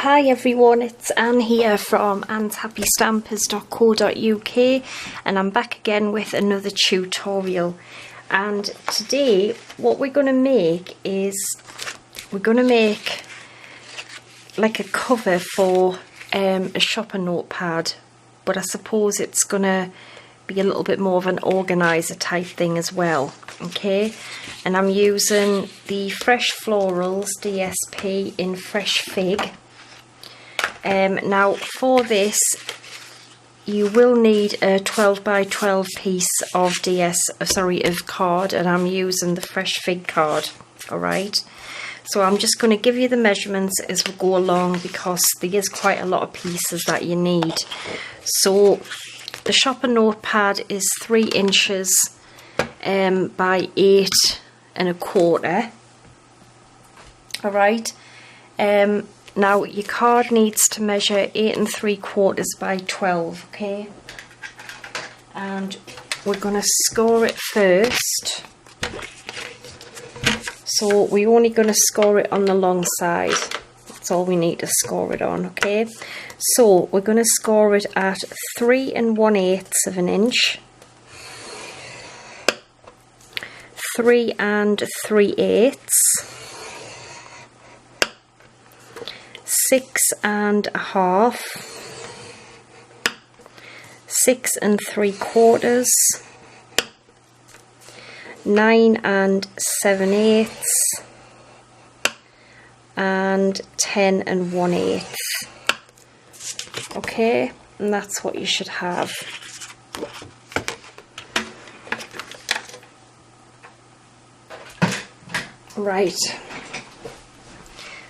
Hi everyone, it's Anne here from annshappystampers.co.uk and I'm back again with another tutorial. And today what we're going to make is we're going to make like a cover for a shopper notepad, but I suppose it's going to be a little bit more of an organizer type thing as well. Okay, and I'm using the Fresh Florals DSP in Fresh Fig. Now for this you will need a 12 by 12 piece of card, and I'm using the Fresh Fig card. Alright, so I'm just going to give you the measurements as we go along because there is quite a lot of pieces that you need. So the shopper notepad is 3 inches by 8 1/4. Alright, now your card needs to measure 8 3/4 by 12, okay? And we're going to score it first. So we're only going to score it on the long side. That's all we need to score it on, okay? So we're going to score it at 3 1/8 inch, 3 3/8, 6 1/2, 6 3/4, 9 7/8, and 10 1/8. Okay, and that's what you should have. Right,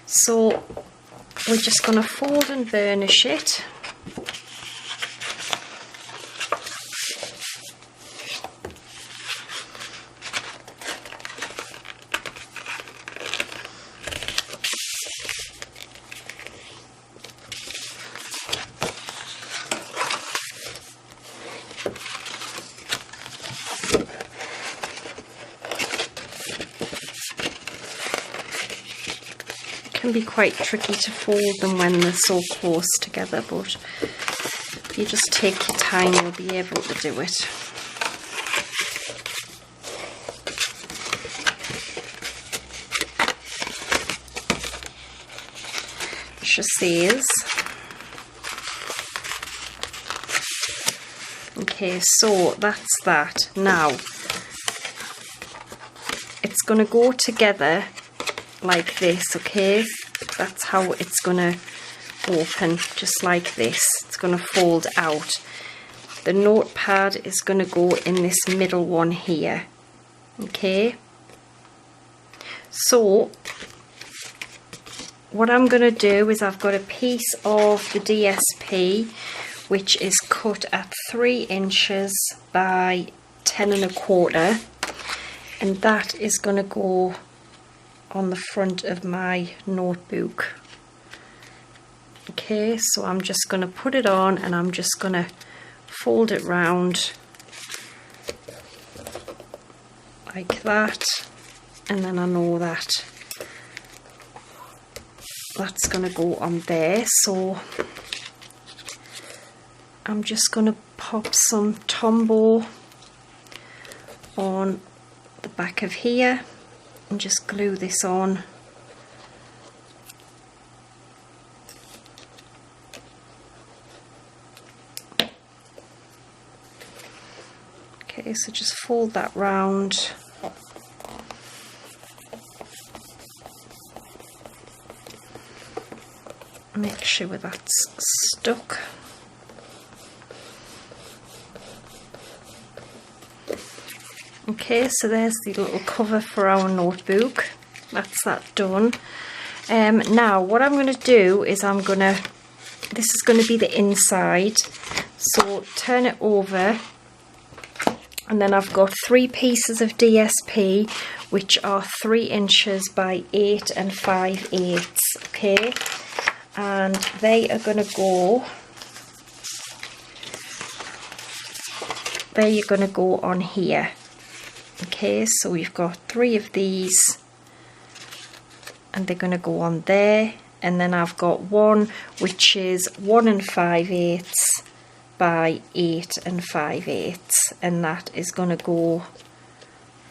so we're just going to fold and burnish it. Can be quite tricky to fold them when they're so close together, but if you just take your time you'll be able to do it. She says. Okay, so that's that. Now it's going to go together like this, okay? That's how it's gonna open, just like this. It's gonna fold out. The notepad is gonna go in this middle one here, okay? So what I'm gonna do is I've got a piece of the DSP which is cut at 3 inches by 10 1/4, and that is gonna go on the front of my notebook. Okay, so I'm just going to put it on and I'm just going to fold it round like that, and then I know that that's going to go on there. So I'm just going to pop some Tombow on the back of here and just glue this on. Okay, so just fold that round. Make sure that's stuck. Okay, so there's the little cover for our notebook. That's that done. Now what I'm going to do is this is going to be the inside. So turn it over, and then I've got 3 pieces of DSP which are 3 inches by 8 5/8. Okay, and they are going to go. You're going to go on here. Okay, so we've got 3 of these and they're going to go on there, and then I've got one which is 1 5/8 by 8 5/8, and that is going to go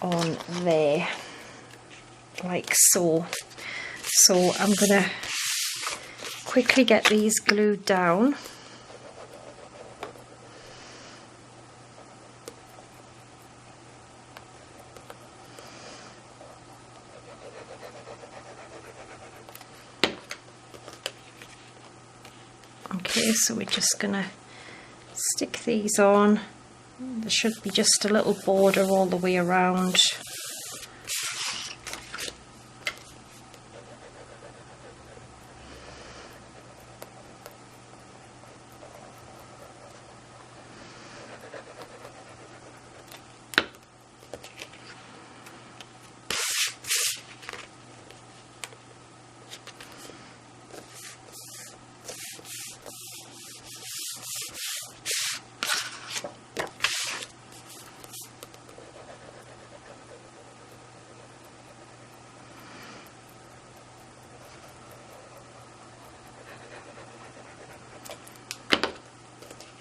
on there like so. So I'm going to quickly get these glued down. Okay, so we're just going to stick these on. There should be just a little border all the way around.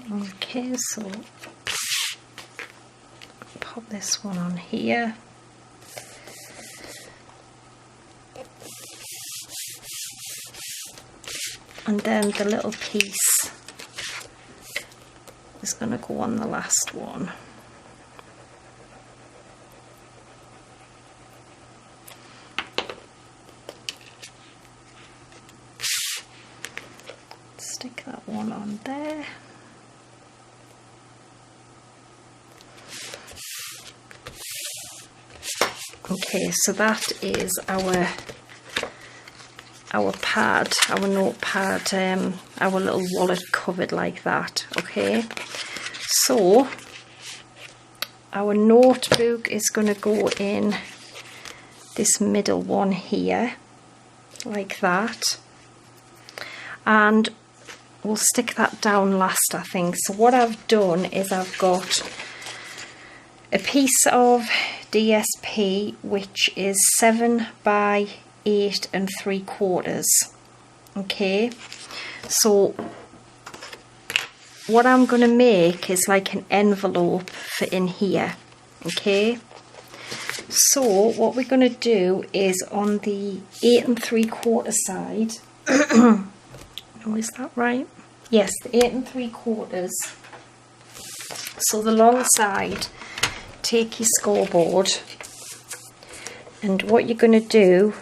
Okay, so pop this one on here. And then the little piece is going to go on the last one. Stick that one on there. Okay, so that is our pad, our notepad, our little wallet covered like that. Okay, so our notebook is going to go in this middle one here like that, and we'll stick that down last, I think. So what I've done is I've got a piece of DSP which is 7 by 8 3/4. Okay, so what I'm going to make is like an envelope for in here. Okay, so what we're going to do is on the 8 3/4 side, oh, is that right? Yes, the 8 3/4. So the long side, take your scoreboard, and what you're going to do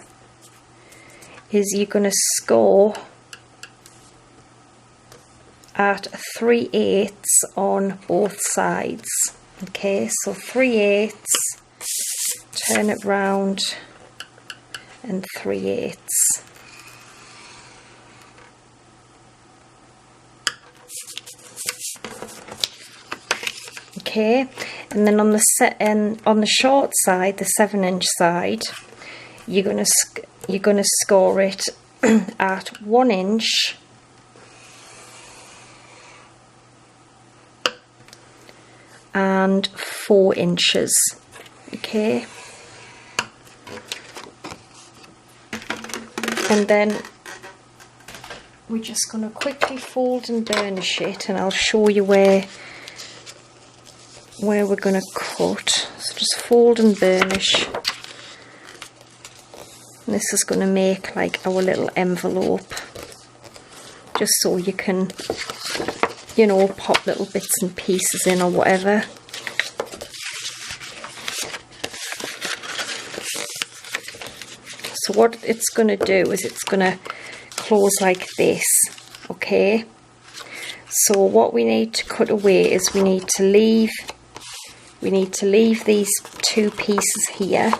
is you're going to score at 3/8 on both sides. Okay, so 3/8, turn it round, and 3/8. Okay, and then on the short side, the 7-inch side, you're gonna score it at 1 inch and 4 inches. Okay, and then we're just gonna quickly fold and burnish it, and I'll show you where we're going to cut. So just fold and burnish. And this is going to make like our little envelope, just so you can, you know, pop little bits and pieces in or whatever. So what it's going to do is it's going to close like this. Okay, so what we need to cut away is we need to leave these 2 pieces here,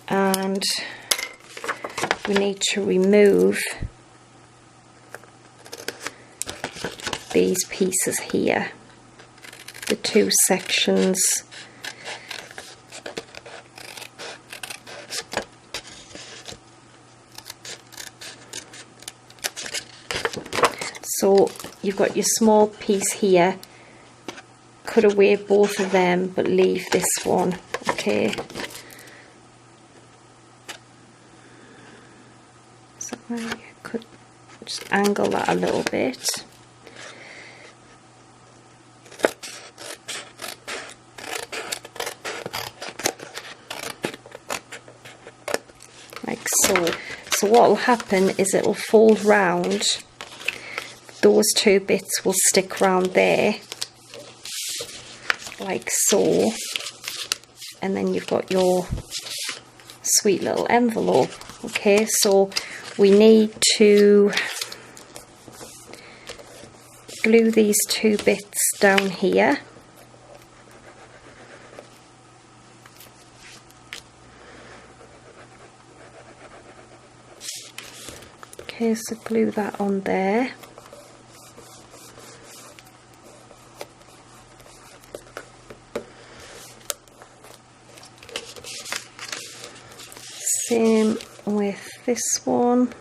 and we need to remove these pieces here, the 2 sections. So you've got your small piece here, cut away both of them but leave this one. Okay, Is that right? I could just angle that a little bit. Like so. So what will happen is it will fold round. Those two bits will stick round there, like so. And then you've got your sweet little envelope. Okay, so we need to glue these two bits down here. Okay, so glue that on there. Same with this one.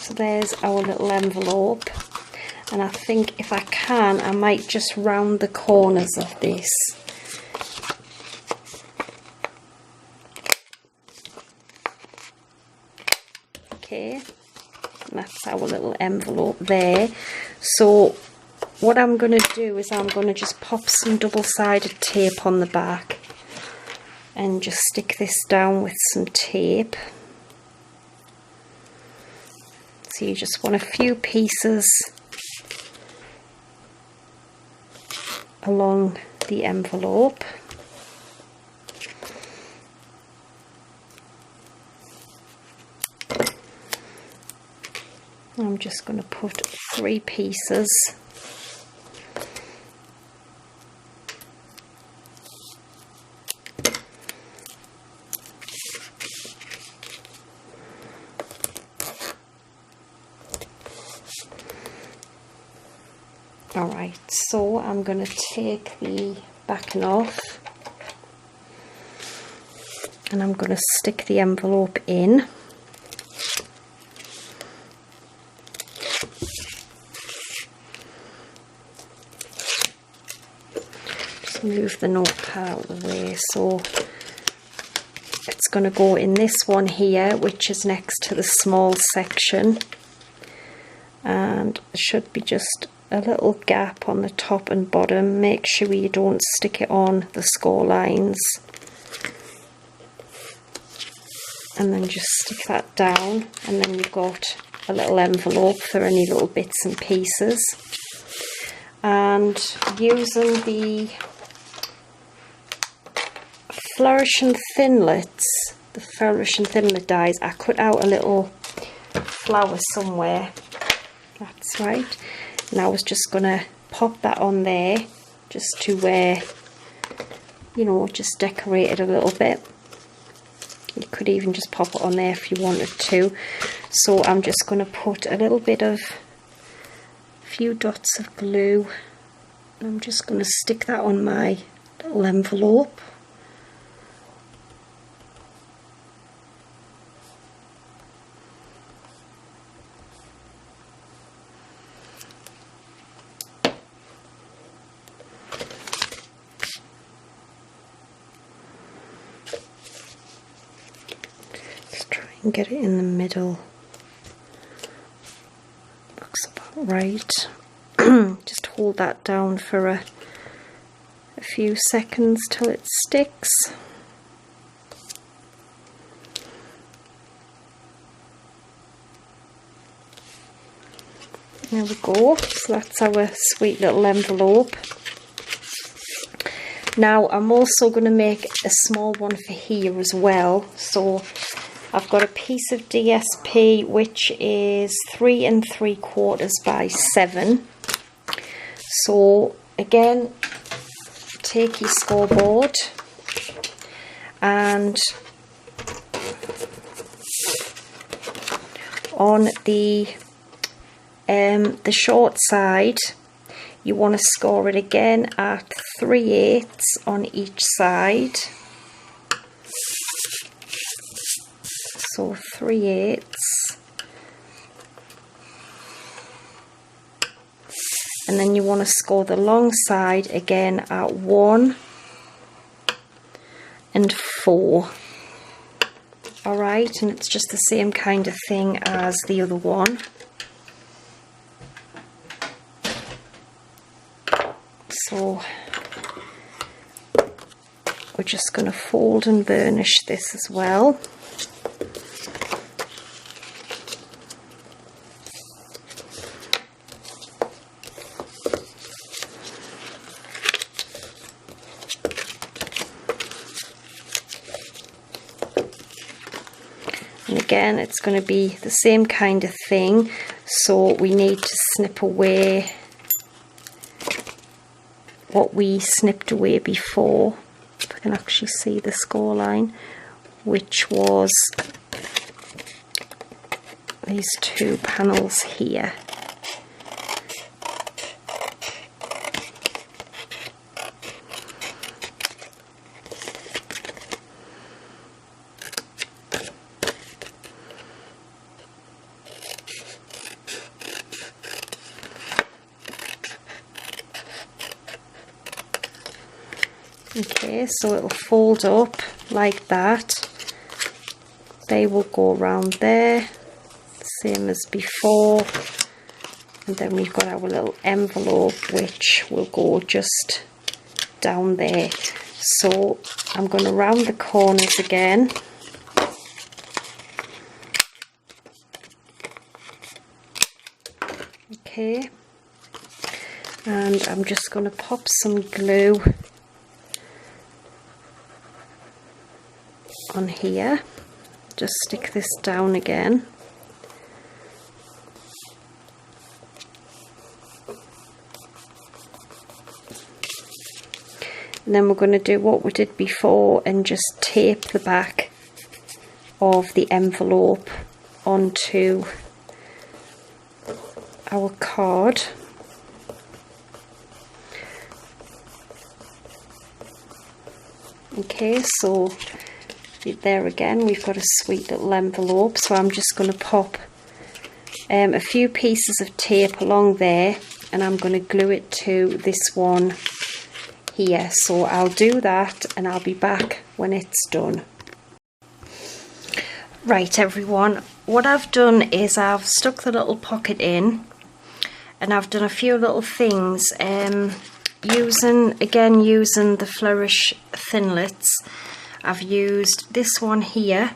So there's our little envelope, and I think if I can, I might just round the corners of this. Okay, and that's our little envelope there. So what I'm going to do is I'm going to just pop some double-sided tape on the back and just stick this down with some tape. So you just want a few pieces along the envelope. I'm just going to put 3 pieces. Alright, so I'm going to take the backing off and I'm going to stick the envelope in. Just move the notepad out of the way. So it's going to go in this one here, which is next to the small section, and it should be just a little gap on the top and bottom. Make sure you don't stick it on the score lines, and then just stick that down, and then you've got a little envelope for any little bits and pieces. And using the Flourish and Thinlits, the Flourish and Thinlit dies, I cut out a little flower somewhere. That's right. And I was just going to pop that on there just to you know, just decorate it a little bit. You could even just pop it on there if you wanted to. So I'm just going to put a little bit of, a few dots of glue, and I'm just going to stick that on my little envelope. And get it in the middle. Looks about right. Just hold that down for a few seconds till it sticks. There we go. So that's our sweet little envelope. Now I'm also going to make a small one for here as well. So I've got a piece of DSP which is 3 3/4 by 7. So again, take your scoreboard and on the short side you want to score it again at 3/8 on each side. so 3/8, and then you want to score the long side again at 1 and 4. Alright, and it's just the same kind of thing as the other one. So we're just going to fold and burnish this as well. And again, it's going to be the same kind of thing, so we need to snip away what we snipped away before, if I can actually see the score line, which was these 2 panels here. Okay, so it'll fold up like that. They will go around there, same as before. And then we've got our little envelope, which will go just down there. So I'm going to round the corners again. Okay, and I'm just going to pop some glue on here. Just stick this down again. And then we're going to do what we did before and just tape the back of the envelope onto our card. Okay, so there again we've got a sweet little envelope, so I'm just going to pop a few pieces of tape along there, and I'm going to glue it to this one here. So I'll do that and I'll be back when it's done. Right everyone, what I've done is I've stuck the little pocket in, and I've done a few little things using the Flourish Thinlits. I've used this one here,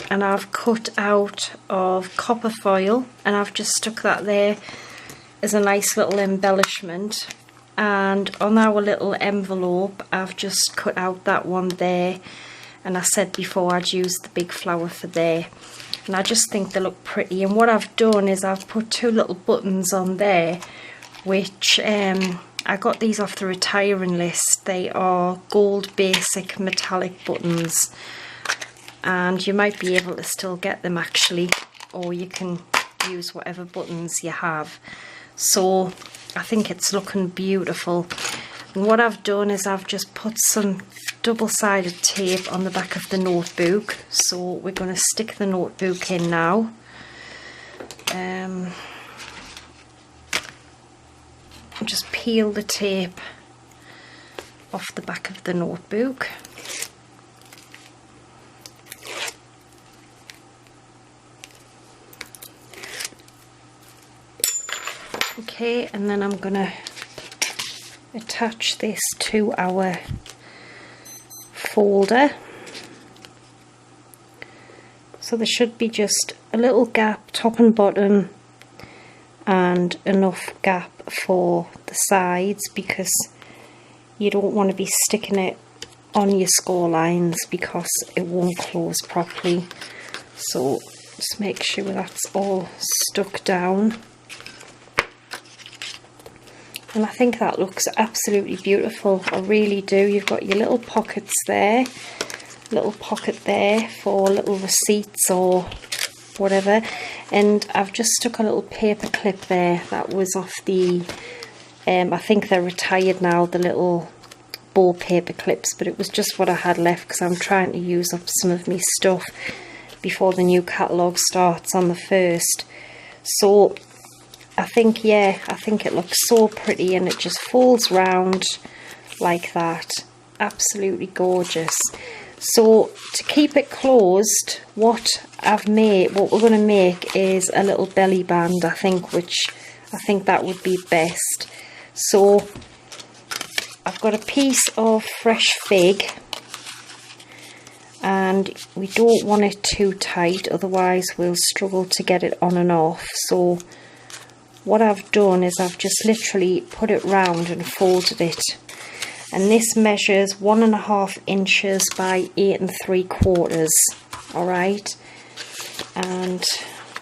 and I've cut out of copper foil, and I've just stuck that there as a nice little embellishment. And on our little envelope I've just cut out that one there, and I said before I'd use the big flower for there, and I just think they look pretty. And what I've done is I've put 2 little buttons on there, which I got these off the retiring list. They are gold basic metallic buttons, and you might be able to still get them actually, or you can use whatever buttons you have. So I think it's looking beautiful. And what I've done is I've just put some double-sided tape on the back of the notebook. So we're going to stick the notebook in now. Just peel the tape off the back of the notebook. Okay, and then I'm going to attach this to our folder. So there should be just a little gap top and bottom, and enough gap for the sides, because you don't want to be sticking it on your score lines because it won't close properly. So just make sure that's all stuck down. And I think that looks absolutely beautiful. I really do. You've got your little pockets there, little pocket there for little receipts or whatever. And I've just stuck a little paper clip there that was off the, I think they're retired now, the little ball paper clips, but it was just what I had left because I'm trying to use up some of my stuff before the new catalogue starts on the 1st. So I think, yeah, I think it looks so pretty, and it just folds round like that. Absolutely gorgeous. So to keep it closed, what we're going to make is a little belly band, I think, which I think that would be best. So I've got a piece of fresh fig, and we don't want it too tight, otherwise we'll struggle to get it on and off. So what I've done is I've just literally put it round and folded it, and this measures 1.5 inches by 8 3/4. all right, and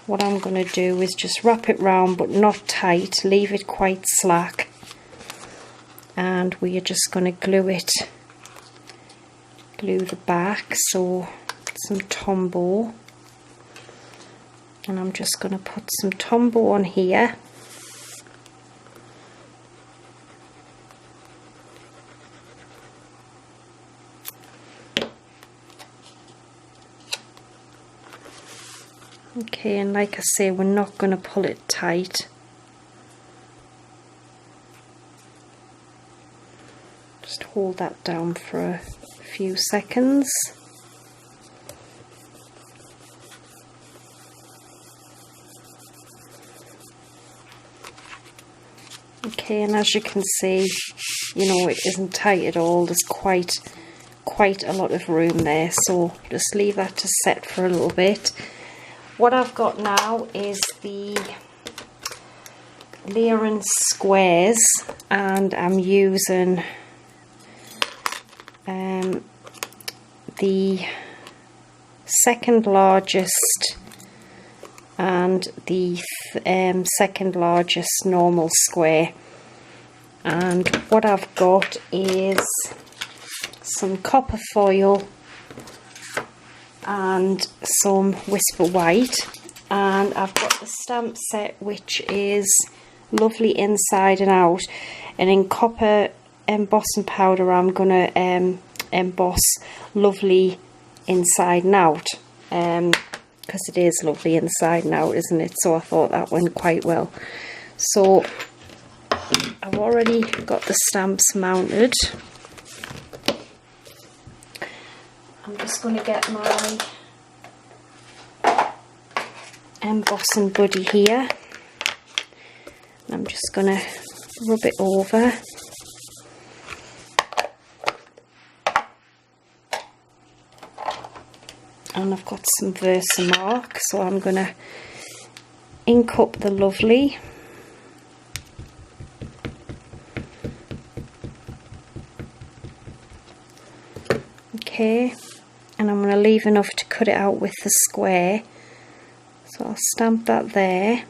what I'm going to do is just wrap it round, but not tight, leave it quite slack, and we are just going to glue the back. So some Tombow, and I'm just going to put some Tombow on here. Okay, and like I say, we're not going to pull it tight. Just hold that down for a few seconds. Okay, and as you can see, you know, it isn't tight at all. There's quite a lot of room there, so just leave that to set for a little bit. What I've got now is the layering squares, and I'm using the second largest and the second largest normal square. And what I've got is some copper foil and some Whisper White, and I've got the stamp set, which is lovely inside and out, and in copper embossing powder I'm gonna emboss lovely inside and out, because it is lovely inside and out, isn't it? So I thought that went quite well. So I've already got the stamps mounted. I'm just going to get my embossing buddy here. I'm just going to rub it over. And I've got some Versamark, so I'm going to ink up the lovely. Okay. And I'm going to leave enough to cut it out with the square, so I'll stamp that there.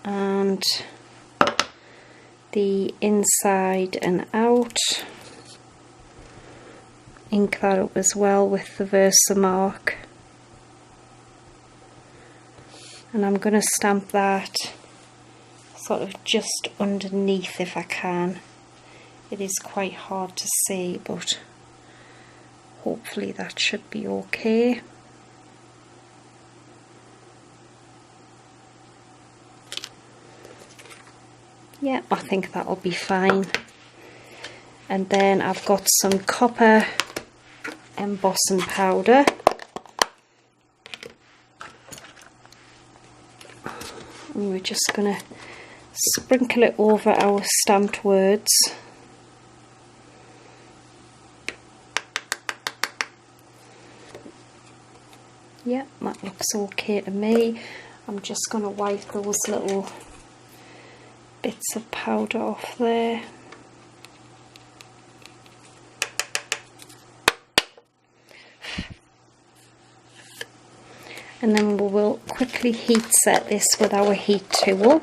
And the inside and out, ink that up as well with the Versamark, and I'm going to stamp that sort of just underneath if I can. It is quite hard to see, but hopefully that should be okay. Yeah, I think that'll be fine. And then I've got some copper embossing powder. And we're just going to sprinkle it over our stamped words. Yeah, that looks okay to me. I'm just going to wipe those little bits of powder off there. And then we will quickly heat set this with our heat tool.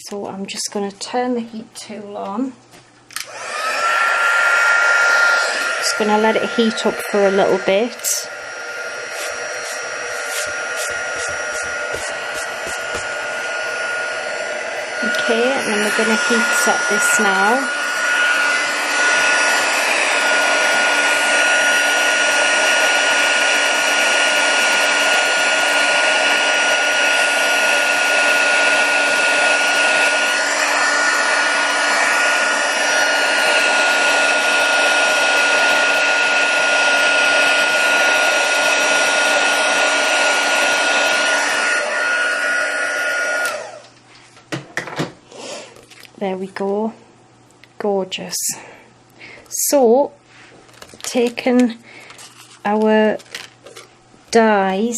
So I'm just going to turn the heat tool on. Just going to let it heat up for a little bit. Okay, Okay, and then we're going to heat set this now. There we go, gorgeous. So, taking our dies,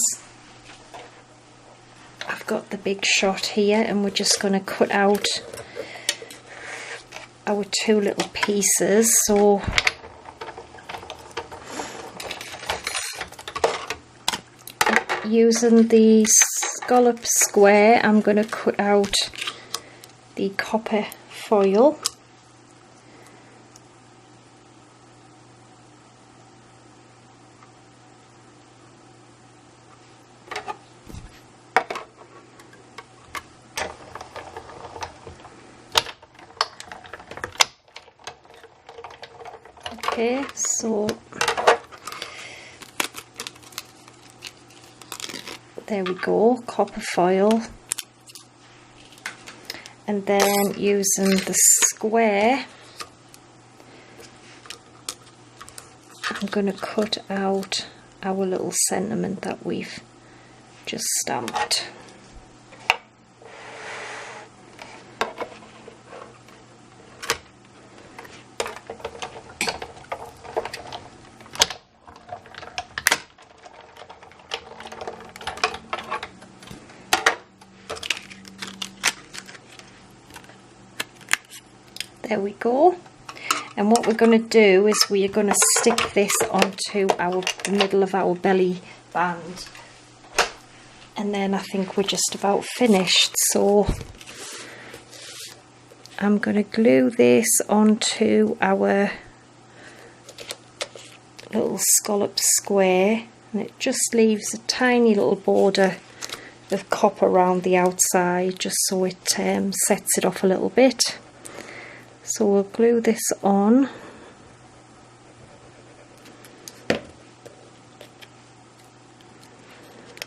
I've got the big shot here, and we're just going to cut out our two little pieces. So, using the scallop square, I'm going to cut out the copper foil. Okay, so there we go, copper foil. And then using the square, I'm going to cut out our little sentiment that we've just stamped. There we go. And what we're going to do is we are going to stick this onto the middle of our belly band, and then I think we're just about finished. So I'm going to glue this onto our little scallop square, and it just leaves a tiny little border of copper around the outside just so it sets it off a little bit. So we'll glue this on.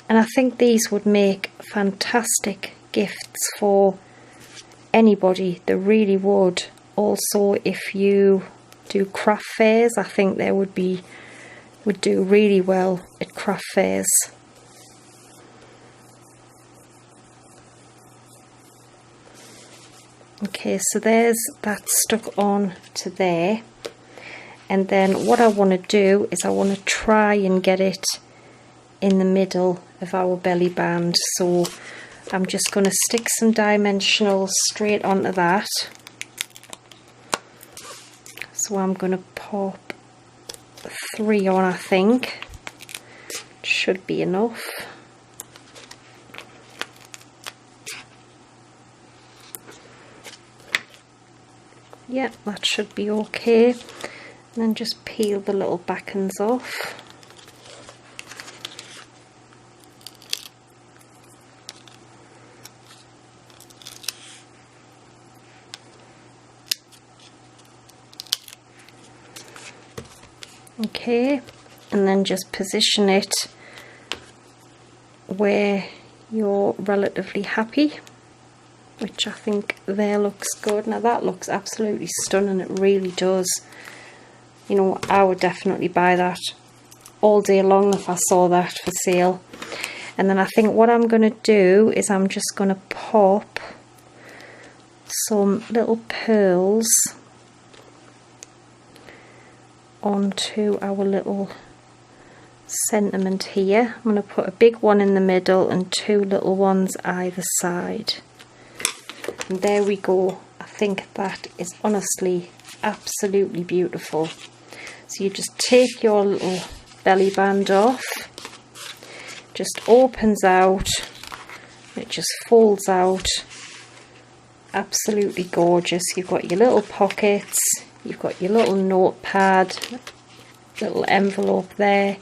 And I think these would make fantastic gifts for anybody. They really would. Also, if you do craft fairs, I think they would do really well at craft fairs. Okay, so there's that stuck on to there, and then what I want to do is I want to try and get it in the middle of our belly band. So I'm just going to stick some dimensionals straight onto that. So I'm going to pop 3 on, I think. Should be enough. Yeah, that should be okay. And then just peel the little back ends off. Okay, and then just position it where you're relatively happy, which I think there looks good. Now that looks absolutely stunning, it really does. You know, I would definitely buy that all day long if I saw that for sale. And then I think what I'm going to do is I'm just going to pop some little pearls onto our little sentiment here. I'm going to put a big one in the middle and 2 little ones either side. And there we go. I think that is honestly absolutely beautiful. So you just take your little belly band off, just opens out, it just folds out. Absolutely gorgeous. You've got your little pockets, you've got your little notepad, little envelope there.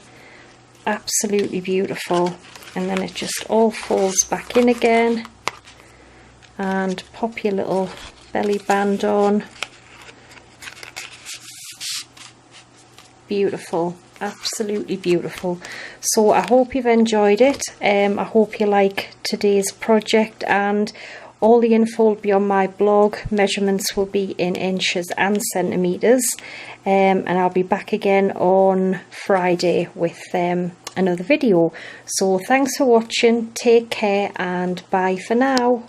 Absolutely beautiful. And then it just all folds back in again. and pop your little belly band on. Beautiful, absolutely beautiful. So I hope you've enjoyed it. I hope you like today's project, and all the info will be on my blog. Measurements will be in inches and centimetres, and I'll be back again on Friday with another video. So thanks for watching, take care, and bye for now.